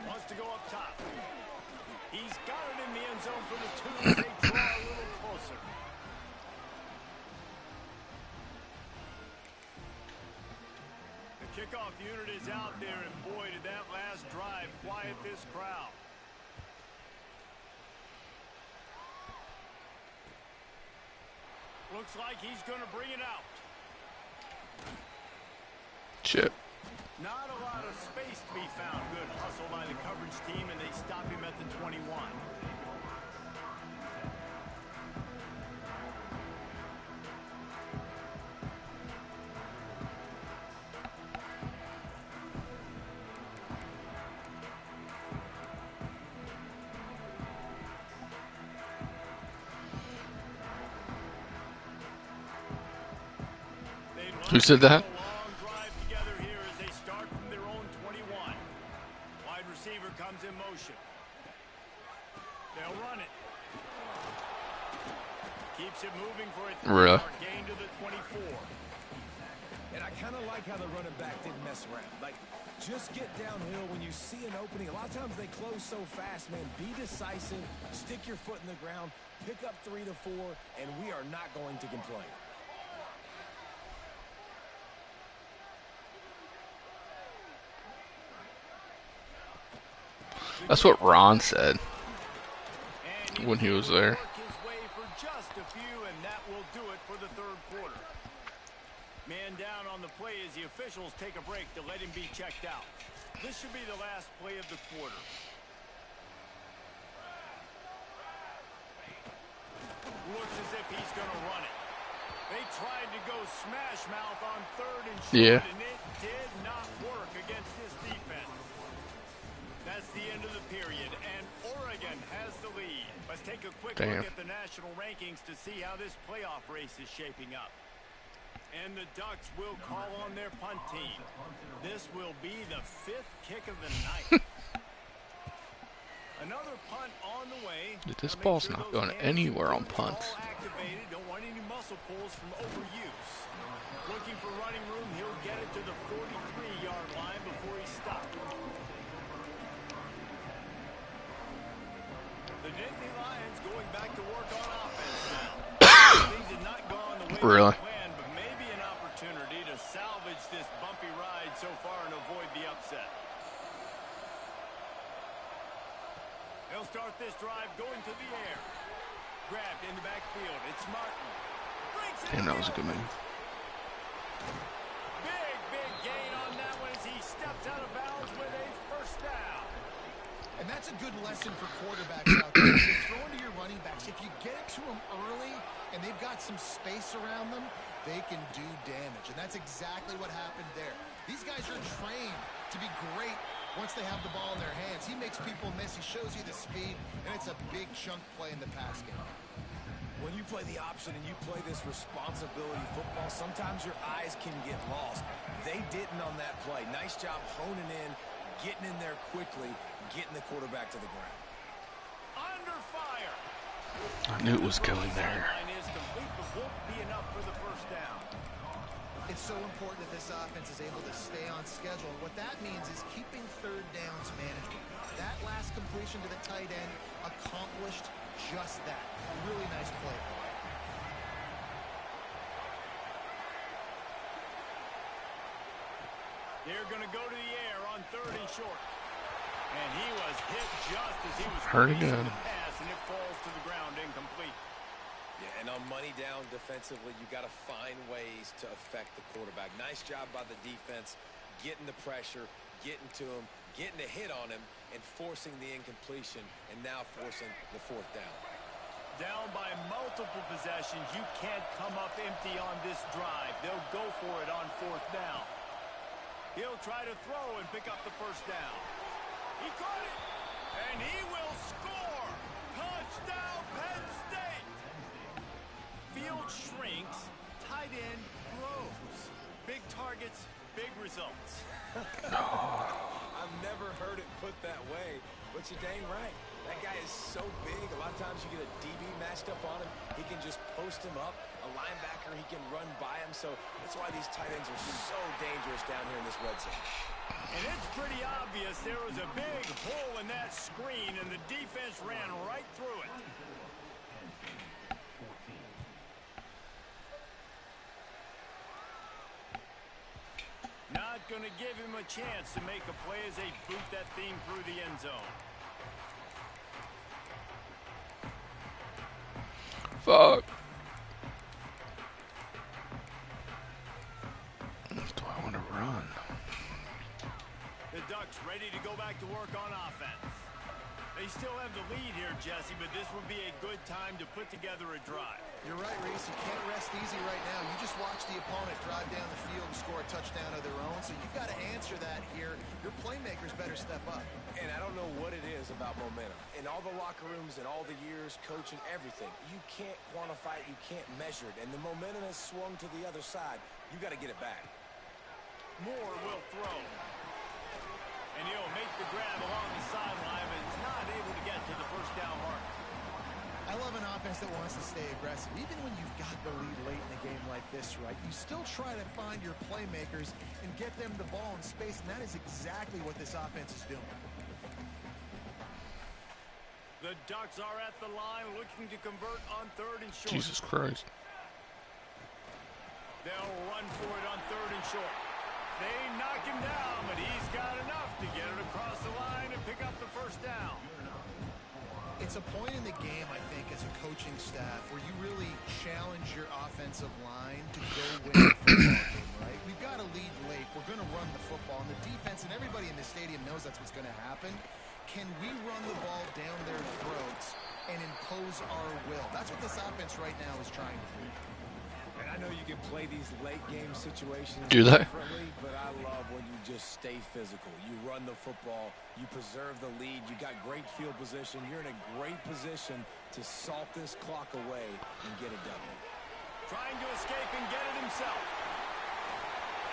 Wants to go up top. He's got it in the end zone for the 2. They draw a little closer. The kickoff unit is out there, and boy, did that last drive quiet this crowd. Looks like he's going to bring it out. Shit. Not a lot of space to be found. Good hustle by the coverage team, and they stop him at the 21. Who said that? Long drive together here as they start from their own 21. Wide receiver comes in motion. They'll run it. Keeps it moving for a 3-yard gain to the 24. And I kind of like how the running back didn't mess around. Like, just get downhill when you see an opening. A lot of times they close so fast, man. Be decisive, stick your foot in the ground, pick up 3 to 4, and we are not going to complain. That's what Ron said when he was there. His way for just a few, and that will do it for the 3rd quarter. Man down on the play as the officials take a break to let him be checked out. This should be the last play of the quarter. Looks as if he's going to run it. They tried to go smash mouth on 3rd and short, and it did not work against this defense. That's the end of the period, and Oregon has the lead. Let's take a quick look at the national rankings to see how this playoff race is shaping up. And the Ducks will call on their punt team. This will be the 5th kick of the night. Another punt on the way. This ball's not going anywhere on punts. Activated. Don't want any muscle pulls from overuse. Looking for running room. He'll get it to the 43-yard line before he stopped. The Nittany Lions going back to work on offense now. Things did not go on the way Really? they planned, but maybe an opportunity to salvage this bumpy ride so far and avoid the upset. They'll start this drive going to the air. Grabbed in the backfield. It's Martin. Damn, that was a good move. Big gain on that one as he steps out of bounds with a first down. And that's a good lesson for quarterbacks out there. You're throwing to your running backs. If you get it to them early and they've got some space around them, they can do damage. And that's exactly what happened there. These guys are trained to be great once they have the ball in their hands. He makes people miss. He shows you the speed, and it's a big chunk play in the pass game. When you play the option and you play this responsibility football, sometimes your eyes can get lost. They didn't on that play. Nice job honing in, getting in there quickly, getting the quarterback to the ground. Under fire. I knew it was going there. Line is complete, but won't be enough for the first down. It's so important that this offense is able to stay on schedule. And what that means is keeping third downs management. That last completion to the tight end accomplished just that. Really nice play. They're going to go to the air on 3rd and short. And he was hit just as he was Hurt releasing again. the pass, and it falls to the ground incomplete. Yeah, and on money down defensively, you got to find ways to affect the quarterback. Nice job by the defense, getting the pressure, getting to him, getting a hit on him, and forcing the incompletion, and now forcing the 4th down. Down by multiple possessions, you can't come up empty on this drive. They'll go for it on 4th down. He'll try to throw and pick up the 1st down. He caught it, and he will score. Touchdown, Penn State. Field shrinks, tight end grows. Big targets, big results. I've never heard it put that way, but you're dang right. That guy is so big. A lot of times you get a DB matched up on him. He can just post him up. A linebacker, he can run by him. So that's why these tight ends are so dangerous down here in this red zone. And it's pretty obvious there was a big hole in that screen, and the defense ran right through it. Not going to give him a chance to make a play as they boot that thing through the end zone. Fuck. Do I want to run? The Ducks ready to go back to work on offense. They still have the lead here, Jesse, but this would be a good time to put together a drive. You're right, Reese. You can't rest easy right now. You just watch the opponent drive down the field and score a touchdown of their own, so you've got to answer that here. Your playmakers better step up. And I don't know what it is about momentum. In all the locker rooms and all the years, coaching, everything, you can't quantify it, you can't measure it. And the momentum has swung to the other side. You got to get it back. Moore will throw. And he'll make the grab along the sideline, but is not able to get to the 1st down mark. I love an offense that wants to stay aggressive. Even when you've got the lead late in a game like this, right, you still try to find your playmakers and get them the ball in space, and that is exactly what this offense is doing. The Ducks are at the line looking to convert on 3rd and short. Jesus Christ. They'll run for it on 3rd and short. They knock him down, but he's got enough to get it across the line and pick up the 1st down. It's a point in the game, I think, as a coaching staff where you really challenge your offensive line to go win the football game, right? We've got a lead late. We're going to run the football, and the defense and everybody in the stadium knows that's what's going to happen. Can we run the ball down their throats and impose our will? That's what this offense right now is trying to do. And I know you can play these late game situations Do they? differently, but I love when you just stay physical. You run the football, you preserve the lead, you got great field position, you're in a great position to salt this clock away and get a W. Trying to escape and get it himself.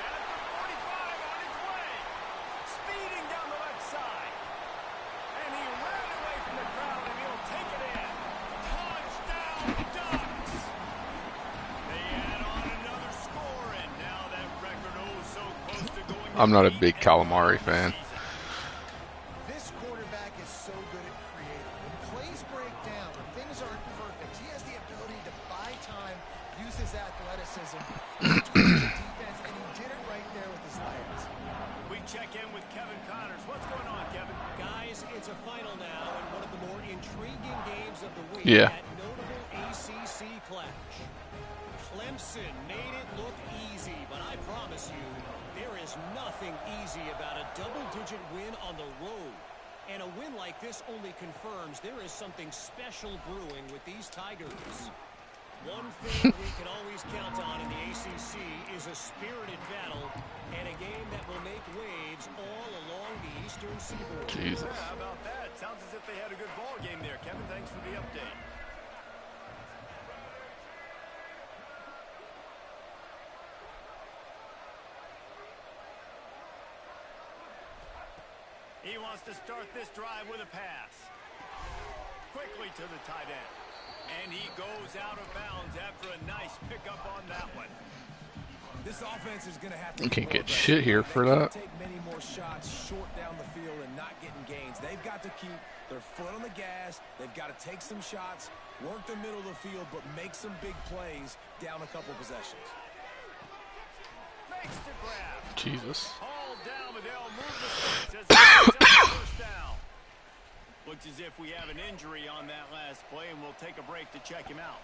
At the 45 on his way. Speeding down the left side. And he ran away from the crowd, and he'll take it in. Touchdown, Ducks! They add on another score, and now that record so close to going. I'm not a big calamari fan. This quarterback is so good at creating. When plays break down, when things aren't perfect, he has the ability to buy time, use his athleticism, and twitch the defense, and he did it right there with his legs. We check in with Kevin Connors. What's going on, Kevin? Guys, it's a final now, and one of the more intriguing games of the week. Yeah. That notable ACC clash. Clemson made it look easy, but I promise you, there is nothing easy about a double-digit win on the road. And a win like this only confirms there is something special brewing with these Tigers. One thing we can always count on in the ACC is a spirited battle and a game that will make waves all along the Eastern Seaboard. Jesus. Yeah, how about that? Sounds as if they had a good ball game there. Kevin, thanks for the update. He wants to start this drive with a pass. Quickly to the tight end. And he goes out of bounds after a nice pickup on that one. This offense is going to have to You can't more get shit here aggressive. for They can't that. take many more shots short down the field and not getting gains. They've got to keep their foot on the gas. They've got to take some shots, work the middle of the field, but make some big plays down a couple possessions. Makes the grab. Jesus. Hauled down, but they'll move the sticks as they get the first down. Looks as if we have an injury on that last play, and we'll take a break to check him out.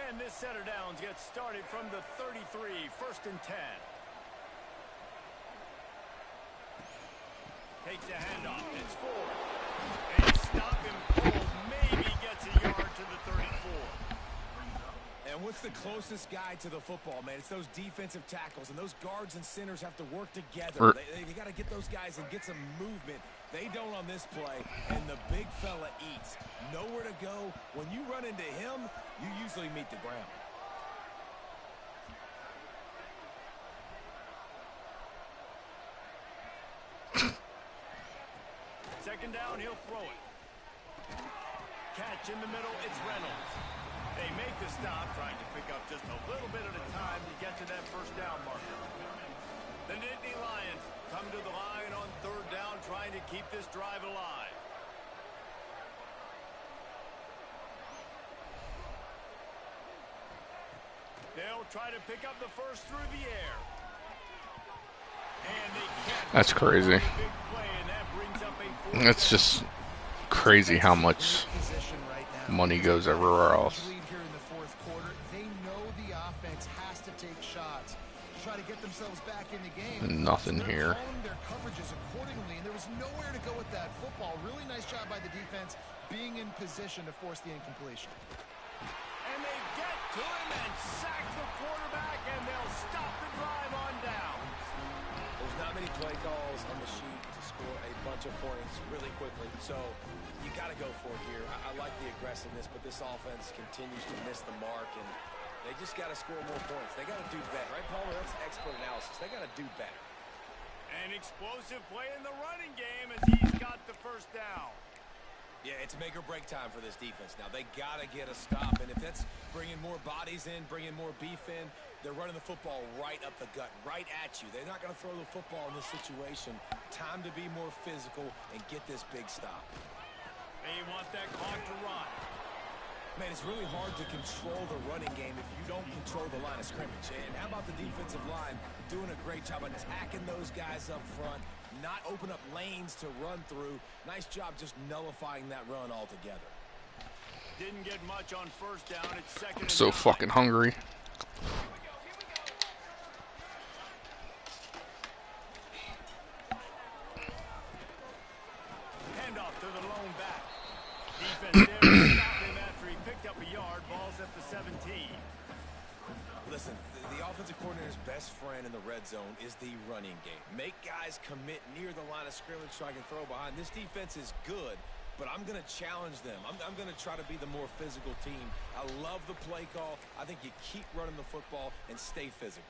And this set of downs gets started from the 33, 1st and 10. Takes a handoff. It's forward. And stop him cold. Maybe gets a yard to the 34. And what's the closest guy to the football, man? It's those defensive tackles, and those guards and centers have to work together. They got to get those guys and get some movement. They don't on this play, and the big fella eats. Nowhere to go. When you run into him, you usually meet the ground. Second down, he'll throw it. Catch in the middle, it's Reynolds. They make the stop, trying to pick up just a little bit at a time to get to that first down marker. The Nittany Lions come to the line on 3rd down, trying to keep this drive alive. They'll try to pick up the first through the air. And they can't. That's crazy. Big play, and that brings up a 4th It's just crazy how much money goes everywhere else. Lead here in the 4th quarter. They know the offense has to take shots to try to get themselves back in the game. And nothing They're here. calling their coverages accordingly, and there was nowhere to go with that football. Really nice job by the defense being in position to force the incompletion. And they get to him and sack the quarterback, and they'll stop the drive on down. There's not many play calls on the sheet to score a bunch of points really quickly, so you got to go for it here. I like the aggressiveness, but this offense continues to miss the mark, and they just got to score more points. They got to do better, right, Palmer? That's expert analysis. They got to do better. An explosive play in the running game as he's got the first down. Yeah, it's make or break time for this defense. Now, they got to get a stop, and if that's bringing more bodies in, bringing more beef in, they're running the football right up the gut, right at you. They're not going to throw the football in this situation. Time to be more physical and get this big stop. They want that clock to run. Man, it's really hard to control the running game if you don't control the line of scrimmage. And how about the defensive line doing a great job attacking those guys up front, not open up lanes to run through. Nice job just nullifying that run altogether. Didn't get much on 1st down. It's 2nd and So 9. fucking hungry. Handoff to the lone back. Defense there to stop him after he picked up a yard. Ball's at the 17. Listen, the offensive coordinator's best friend in the red zone is the running game. Make guys commit near the line of scrimmage so I can throw behind. This defense is good, but I'm going to challenge them. I'm going to try to be the more physical team. I love the play call. I think you keep running the football and stay physical.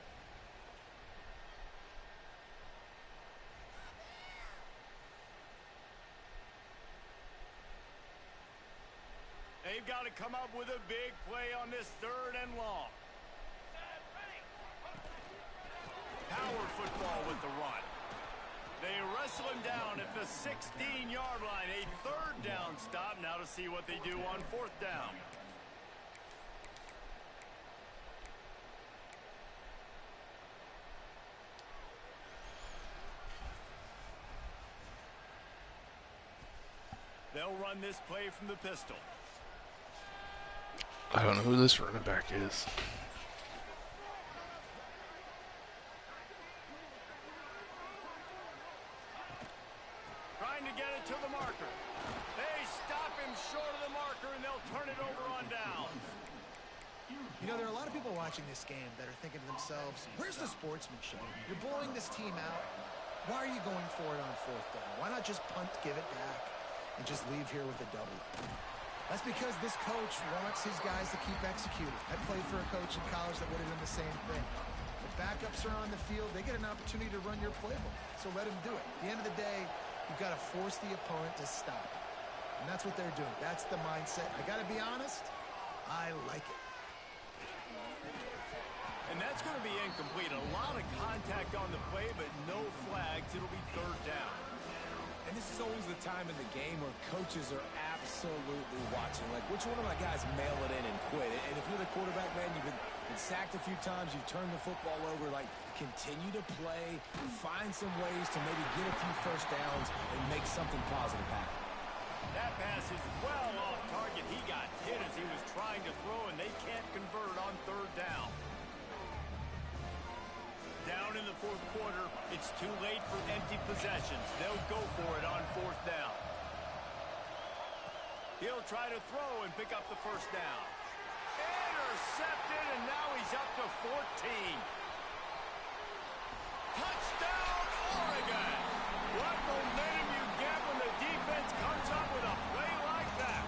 They've got to come up with a big play on this 3rd and long. Power football with the run. They wrestle him down at the 16-yard line. A 3rd down stop. Now to see what they do on 4th down. They'll run this play from the pistol. I don't know who this running back is. Trying to get it to the marker. They stop him short of the marker, and they'll turn it over on downs. You know, there are a lot of people watching this game that are thinking to themselves, where's the sportsmanship? You're blowing this team out. Why are you going for it on fourth down? Why not just punt, give it back, and just leave here with a W? That's because this coach wants his guys to keep executing. I played for a coach in college that would have done the same thing. If backups are on the field, they get an opportunity to run your playbook. So let them do it. At the end of the day, you've got to force the opponent to stop. And that's what they're doing. That's the mindset. I got to be honest, I like it. And that's going to be incomplete. A lot of contact on the play, but no flags. It'll be third down. And this is always the time in the game where coaches are absolutely watching. Like, which one of my guys mail it in and quit? And if you're the quarterback, man, you've been sacked a few times, you've turned the football over, like, continue to play, find some ways to maybe get a few first downs and make something positive happen. That pass is well off target. He got hit as he was trying to throw, and they can't convert on third down. Down in the fourth quarter, it's too late for empty possessions. They'll go for it on fourth down. He'll try to throw and pick up the first down. Intercepted, and now he's up to 14. Touchdown, Oregon! What momentum you get when the defense comes up with a play like that.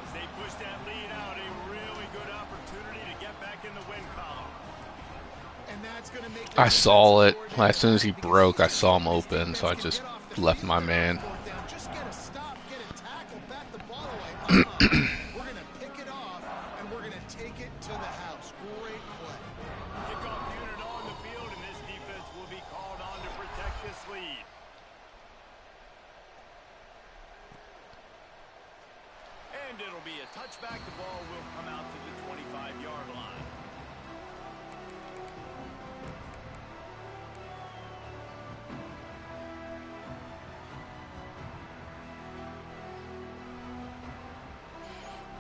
As they push that lead out, a really good opportunity to get back in the win column. And that's going to make I saw it. As soon as he broke, I saw him open, so I just left my man. Just get a stop, get a tackle, back the ball away. We're going to pick it off, and we're going to take it to the house. Great play. Kickoff unit on the field, and this defense will be called on to protect this lead. And it'll be a touchback. The ball will come out to the 25-yard line.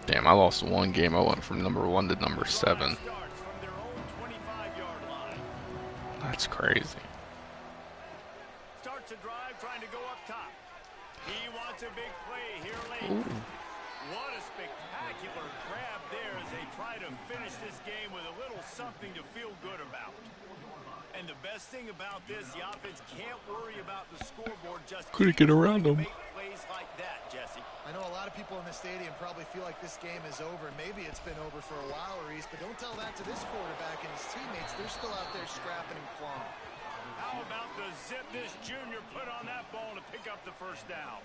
Damn, I lost one game. I went from number 1 to number 7. Starts from their own 25-yard line. That's crazy. Starts a drive trying to go up top. He wants a big play here late. Ooh. What a spectacular grab there as they try to finish this game with a little something to feel good about. And the best thing about this, the offense can't worry about the scoreboard. Just Couldn't get around them. make plays like that, Jesse. I know a lot of people in the stadium probably feel like this game is over. Maybe it's been over for a while, Reese, but don't tell that to this quarterback and his teammates. They're still out there scrapping and clawing. How about the zip this junior put on that ball to pick up the first down?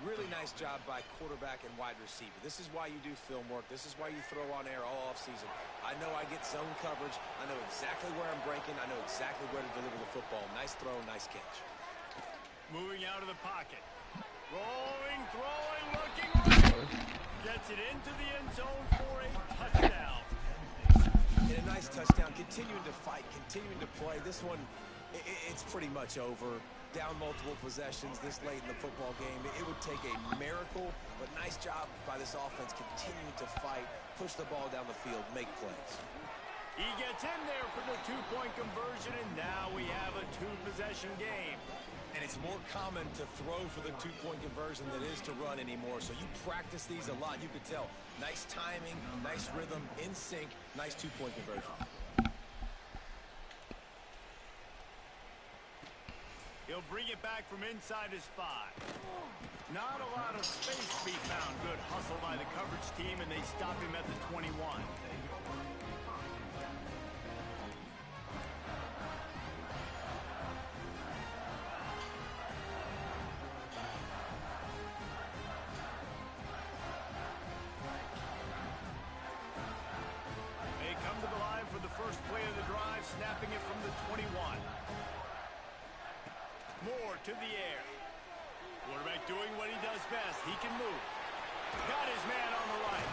Really nice job by quarterback and wide receiver. This is why you do film work. This is why you throw on air all offseason. I know I get zone coverage. I know exactly where I'm breaking. I know exactly where to deliver the football. Nice throw, nice catch. Moving out of the pocket. Rolling, throwing, looking right. Gets it into the end zone for a touchdown. And a nice touchdown. Continuing to fight, continuing to play. This one, it's pretty much over. Down multiple possessions this late in the football game. It would take a miracle, but nice job by this offense continuing to fight, push the ball down the field, make plays. He gets in there for the two-point conversion, and now we have a two-possession game. And it's more common to throw for the two-point conversion than it is to run anymore. So you practice these a lot. You could tell. Nice timing, nice rhythm, in sync, nice two-point conversion. He'll bring it back from inside his 5. Not a lot of space to be found. Good hustle by the coverage team, and they stop him at the 21. They come to the line for the first play of the drive, snapping it from the 21. Moore to the air. Quarterback doing what he does best. He can move. Got his man on the right.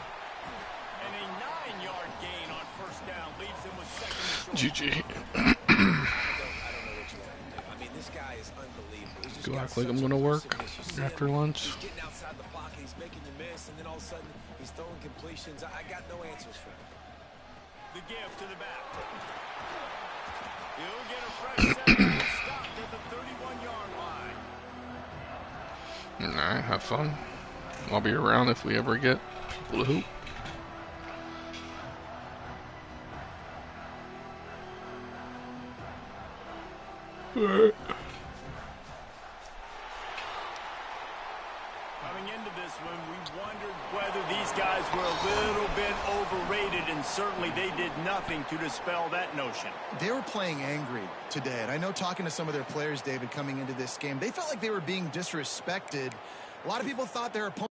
And a 9-yard gain on first down leaves him with second and short. GG. I don't know what you want to do. I mean, this guy is unbelievable. He's just Do got act like such I'm gonna work elusiveness. You see after him, lunch. He's getting outside the pocket. He's making you miss, and then all of a sudden he's throwing completions. I got no answers for him. The give to the back. He'll get a fresh set. Stopped at the 31-yard line. Alright, have fun. I'll be around if we ever get people to hoop. Coming into this one, we wondered whether these guys were a little bit overrated, and certainly they did nothing to dispel that notion. They were playing angry today, and I know talking to some of their players, David, coming into this game, they felt like they were being disrespected. A lot of people thought their opponent